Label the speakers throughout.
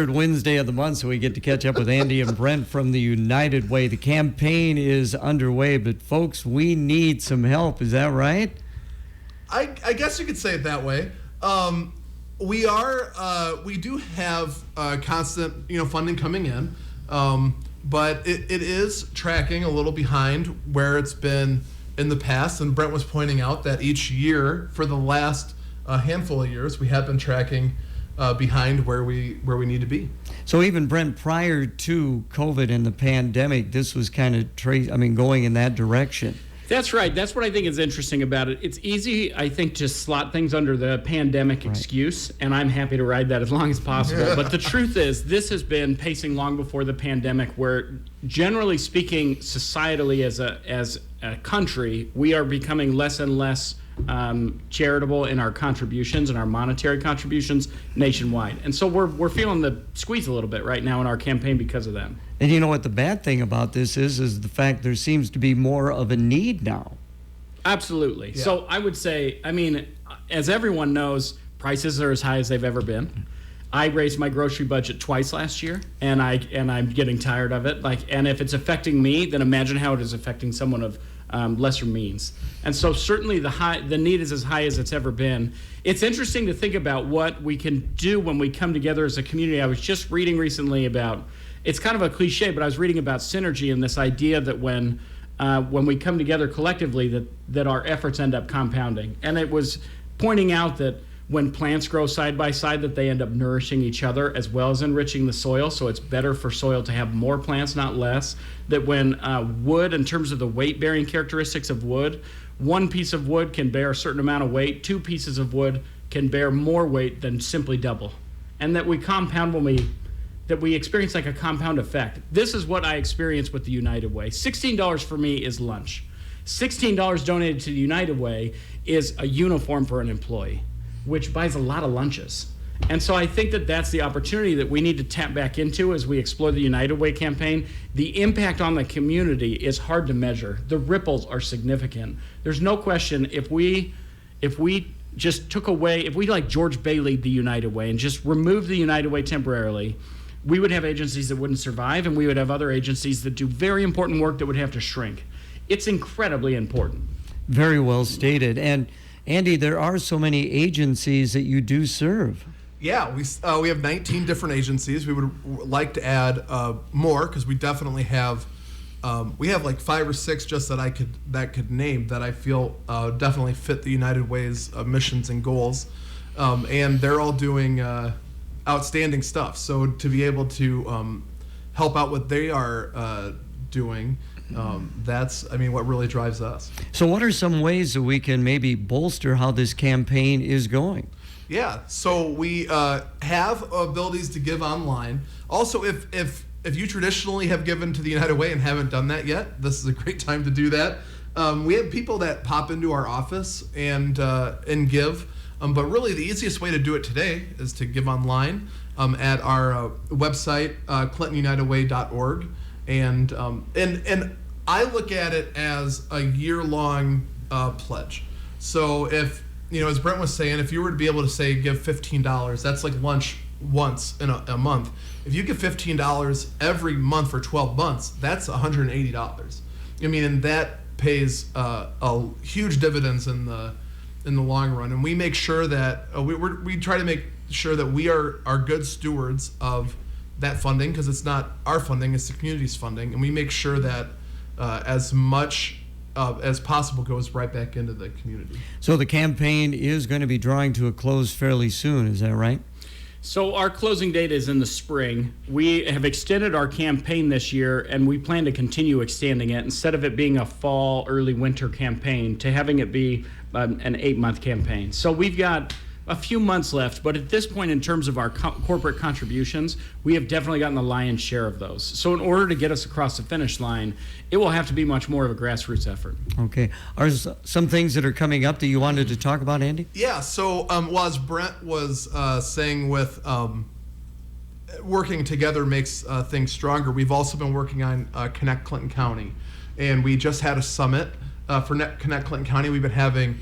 Speaker 1: third Wednesday of the month, so we get to catch up with Andy and Brent from the United Way. The campaign is underway, but folks, we need some help. Is that right?
Speaker 2: I guess you could say it that way. We do have constant, funding coming in, but it is tracking a little behind where it's been in the past. And Brent was pointing out that each year for the last handful of years, we have been tracking behind where we need to be.
Speaker 1: So even Brent, prior to COVID and the pandemic, this was kind of going in that direction.
Speaker 3: That's right. That's what I think is interesting about it. It's easy, I think, to slot things under the pandemic excuse, and I'm happy to ride that as long as possible. But the truth is, this has been pacing long before the pandemic, where generally speaking, societally as a country, we are becoming less and less charitable in our contributions and our monetary contributions nationwide. And so we're feeling the squeeze a little bit right now in our campaign because of that.
Speaker 1: And you know what the bad thing about this is the fact there seems to be more of a need now.
Speaker 3: Absolutely. Yeah. So I would say, as everyone knows, prices are as high as they've ever been. I raised my grocery budget twice last year, and I'm getting tired of it. And if it's affecting me, then imagine how it is affecting someone of lesser means. And so certainly the need is as high as it's ever been. It's interesting to think about what we can do when we come together as a community. I was just reading recently about, it's kind of a cliche, but I was reading about synergy and this idea that when we come together collectively, that our efforts end up compounding. And it was pointing out that when plants grow side by side, that they end up nourishing each other as well as enriching the soil. So it's better for soil to have more plants, not less. That when wood, in terms of the weight-bearing characteristics of wood, one piece of wood can bear a certain amount of weight, two pieces of wood can bear more weight than simply double. And that we compound that we experience like a compound effect. This is what I experienced with the United Way. $16 for me is lunch. $16 donated to the United Way is a uniform for an employee, which buys a lot of lunches. And so I think that that's the opportunity that we need to tap back into as we explore the United Way campaign. The impact on the community is hard to measure. The ripples are significant. There's no question if we just took away, if we like George Bailey'd the United Way and just removed the United Way temporarily, we would have agencies that wouldn't survive, and we would have other agencies that do very important work that would have to shrink. It's incredibly important.
Speaker 1: Very well stated. And Andy, there are so many agencies that you do serve.
Speaker 2: Yeah, we have 19 different agencies. We would like to add more because we definitely have like 5 or 6 just that could name that I feel definitely fit the United Way's missions and goals, and they're all doing outstanding stuff. So to be able to help out what they are doing. That's what really drives us.
Speaker 1: So what are some ways that we can maybe bolster how this campaign is going?
Speaker 2: Yeah, so we have abilities to give online. Also, if you traditionally have given to the United Way and haven't done that yet, this is a great time to do that. We have people that pop into our office and give, but really the easiest way to do it today is to give online at our website, clintonunitedway.org. And I look at it as a year-long pledge. So if, as Brent was saying, if you were to be able to say give $15, that's like lunch once in a month. If you give $15 every month for 12 months, that's $180. And that pays a huge dividends in the long run. And we make sure that we try to make sure that we are good stewards of that funding, because it's not our funding, it's the community's funding, and we make sure that as much as possible goes right back into the community.
Speaker 1: So the campaign is going to be drawing to a close fairly soon, is that right?
Speaker 3: So our closing date is in the spring. We have extended our campaign this year, and we plan to continue extending it, instead of it being a fall, early winter campaign, to having it be an 8-month campaign. So we've got a few months left, but at this point, in terms of our corporate contributions, we have definitely gotten the lion's share of those. So in order to get us across the finish line, it will have to be much more of a grassroots effort.
Speaker 1: Okay. Are some things that are coming up that you wanted to talk about, Andy?
Speaker 2: Yeah, so as Brent was saying with working together makes things stronger, we've also been working on Connect Clinton County. And we just had a summit for Connect Clinton County. We've been having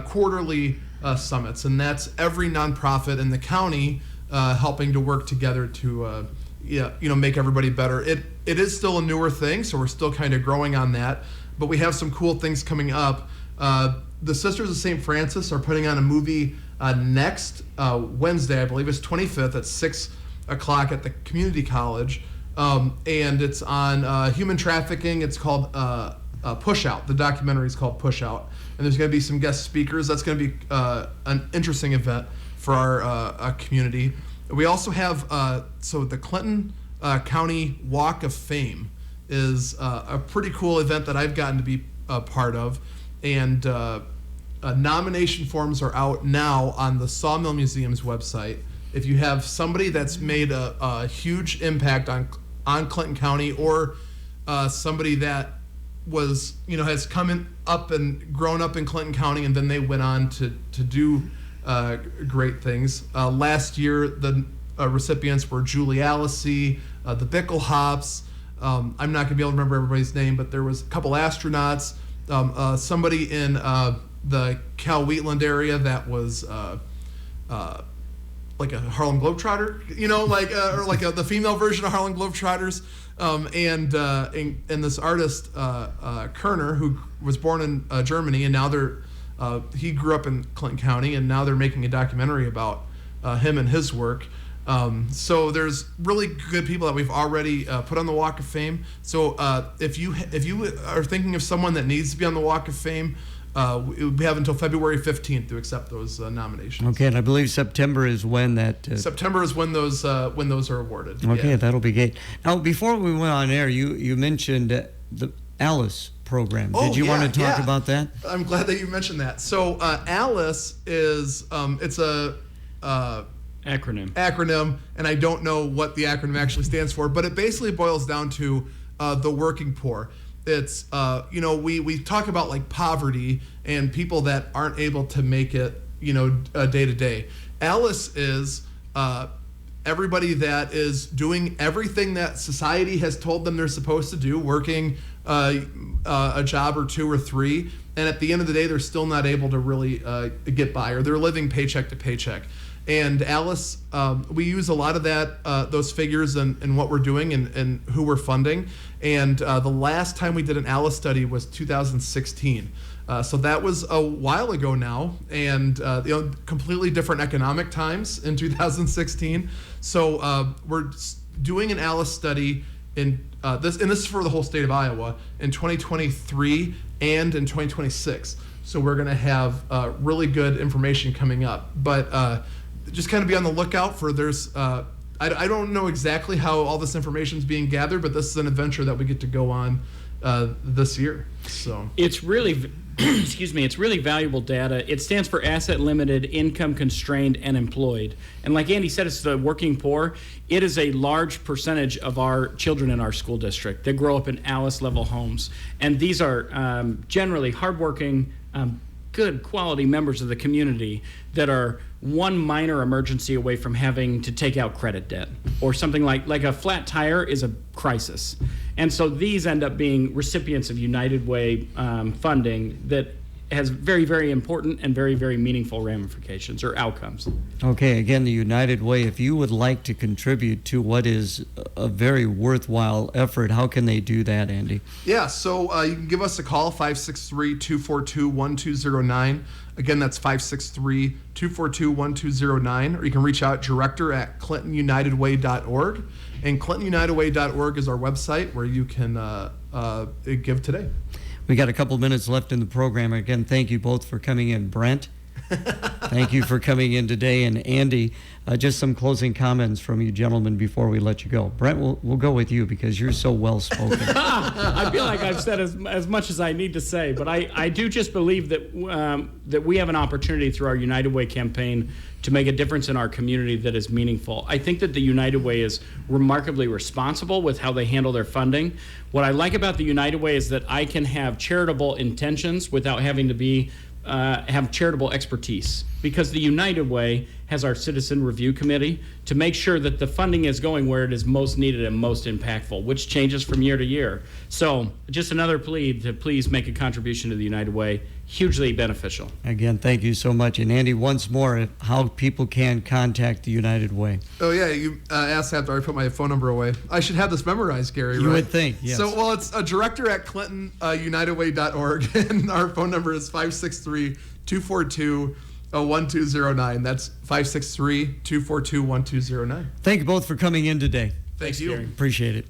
Speaker 2: quarterly summits, and that's every nonprofit in the county helping to work together to make everybody better. It is still a newer thing, so we're still kind of growing on that. But we have some cool things coming up. The Sisters of St. Francis are putting on a movie next Wednesday, I believe it's 25th at 6 o'clock at the community college. And it's on human trafficking. It's called Push Out. The documentary is called Push Out. And there's going to be some guest speakers. That's going to be an interesting event for our community. We also have, so the Clinton County Walk of Fame is a pretty cool event that I've gotten to be a part of. And nomination forms are out now on the Sawmill Museum's website. If you have somebody that's made a huge impact on Clinton County, or somebody that was, has come up and grown up in Clinton County, and then they went on to do great things. Last year, the recipients were Julie Allisey, the Bicklehops. I'm not going to be able to remember everybody's name, but there was a couple astronauts, somebody in the Cal Wheatland area that was like a Harlem Globetrotter, or like the female version of Harlem Globetrotters, and this artist Kerner, who was born in Germany, and now he grew up in Clinton County, and now they're making a documentary about him and his work. So there's really good people that we've already put on the Walk of Fame. So if you are thinking of someone that needs to be on the Walk of Fame, we have until February 15th to accept those nominations.
Speaker 1: Okay, and I believe September is when that...
Speaker 2: September is when those are awarded.
Speaker 1: Okay,
Speaker 2: yeah.
Speaker 1: That'll be great. Now, before we went on air, you mentioned the Alice program. Did you want to talk about that?
Speaker 2: I'm glad that you mentioned that. So Alice is it's a acronym, and I don't know what the acronym actually stands for, but it basically boils down to the working poor. It's we talk about like poverty and people that aren't able to make it day to day. Alice is everybody that is doing everything that society has told them they're supposed to do, working a job or two or three, and at the end of the day they're still not able to really get by, or they're living paycheck to paycheck. And Alice, we use a lot of those figures in what we're doing and who we're funding. And the last time we did an Alice study was 2016. So that was a while ago now, and completely different economic times in 2016. So we're doing an Alice study in this is for the whole state of Iowa in 2023 and in 2026. So we're going to have really good information coming up, but just kind of be on the lookout for I don't know exactly how all this information is being gathered, but this is an adventure that we get to go on this year. So
Speaker 3: it's really it's really valuable data. It stands for asset limited, income constrained, and employed. And like Andy said, it's the working poor. It is a large percentage of our children in our school district that grow up in Alice level homes. And these are generally hardworking, good quality members of the community that are one minor emergency away from having to take out credit debt, or something like a flat tire is a crisis. And so these end up being recipients of United Way funding that has very, very important and very, very meaningful ramifications or outcomes.
Speaker 1: Okay, again, the United Way, if you would like to contribute to what is a very worthwhile effort, how can they do that, Andy?
Speaker 2: Yeah, so you can give us a call, 563-242-1209. Again, that's 563-242-1209, or you can reach out director@clintonunitedway.org. And clintonunitedway.org is our website where you can give today.
Speaker 1: We got a couple minutes left in the program. Again, thank you both for coming in. Brent, thank you for coming in today. And Andy, just some closing comments from you gentlemen before we let you go. Brent, we'll go with you because you're so well-spoken.
Speaker 3: I feel like I've said as much as I need to say, but I do just believe that we have an opportunity through our United Way campaign to make a difference in our community that is meaningful. I think that the United Way is remarkably responsible with how they handle their funding. What I like about the United Way is that I can have charitable intentions without having to have charitable expertise. because the United Way has our citizen review committee to make sure that the funding is going where it is most needed and most impactful, which changes from year to year. So just another plea to please make a contribution to the United Way. Hugely beneficial.
Speaker 1: Again, thank you so much. And Andy, once more, how people can contact the United Way.
Speaker 2: Oh, yeah, you asked after I put my phone number away. I should have this memorized, Gary,
Speaker 1: You
Speaker 2: right?
Speaker 1: would think, yes.
Speaker 2: So, well, it's a director at ClintonUnitedWay.org, and our phone number is 563-242-1209. That's 563-242-1209.
Speaker 1: Thank you both for coming in today.
Speaker 2: Thank you.
Speaker 3: Gary.
Speaker 1: Appreciate it.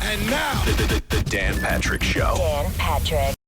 Speaker 4: And now, the Dan Patrick Show.
Speaker 5: Dan Patrick.